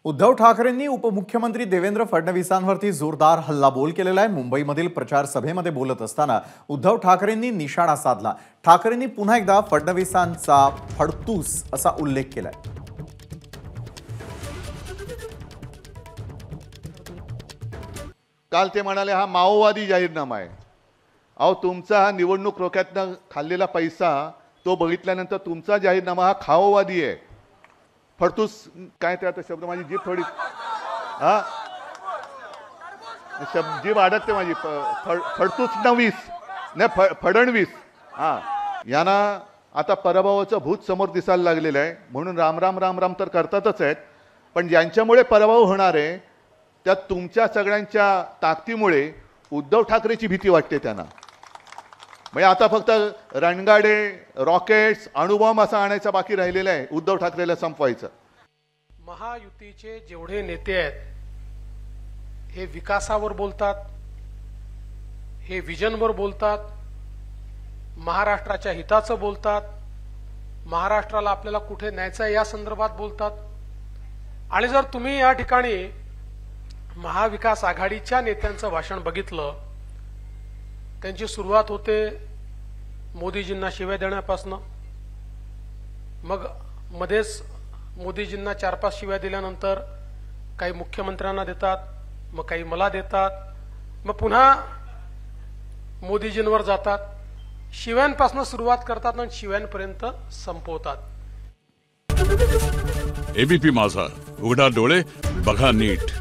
उद्धव ठाकरेंनी उपमुख्यमंत्री देवेंद्र फडणवीसांवरती जोरदार हल्लाबोल केलेला आहे। मुंबईमधील प्रचार सभेमध्ये बोलत असताना उद्धव ठाकरेंनी निशाणा साधला। ठाकरेंनी पुन्हा एकदा फडणवीसांचा फडतूस असा उल्लेख केलाय। काल ते म्हणाले हा माओवादी जाहीरनामा आहे। अहो तुमचा हा निवडणूक रोख्यातनं खाल्लेला पैसा तो बघितल्यानंतर तुमचा जाहीरनामा हा खाओवादी आहे। फडतूस काय ते आता शब्द माझी जीभ थोडी जीभ अडकते माझी। फडतूस नवीस नाही फडणवीस यांना आता पराभवाचं भूत समोर दिसायला लागलेलं आहे। म्हणून राम राम राम राम तर करतातच आहेत, पण ज्यांच्यामुळे पराभव होणार आहे त्या तुमच्या सगळ्यांच्या ताकदीमुळे उद्धव ठाकरेची भीती वाटते त्यांना। म्हणजे आता फक्त रणगाडे रॉकेट्स अणुबॉम्ब असं आणायचं बाकी राहिलेलं आहे उद्धव ठाकरेला संपवायचं। महायुतीचे जेवढे नेते आहेत हे विकासावर बोलतात, हे विजनवर बोलतात, महाराष्ट्राच्या हिताचं बोलतात, महाराष्ट्राला आपल्याला कुठे न्यायचं या संदर्भात बोलतात। आणि जर तुम्ही या ठिकाणी महाविकास आघाडीच्या नेत्यांचं भाषण बघितलं, त्यांची सुरुवात होते मोदीजींना शिव्या देण्यापासून, मग मध्येच मोदीजींना 4-5 शिव्या दिल्यानंतर काही मुख्यमंत्र्यांना देतात, मग काही मला देतात, मग पुन्हा मोदीजींवर जातात। शिव्यांपासून सुरुवात करतात आणि शिव्यांपर्यंत संपवतात। एबीपी माझा, उघडा डोळे बघा नीट।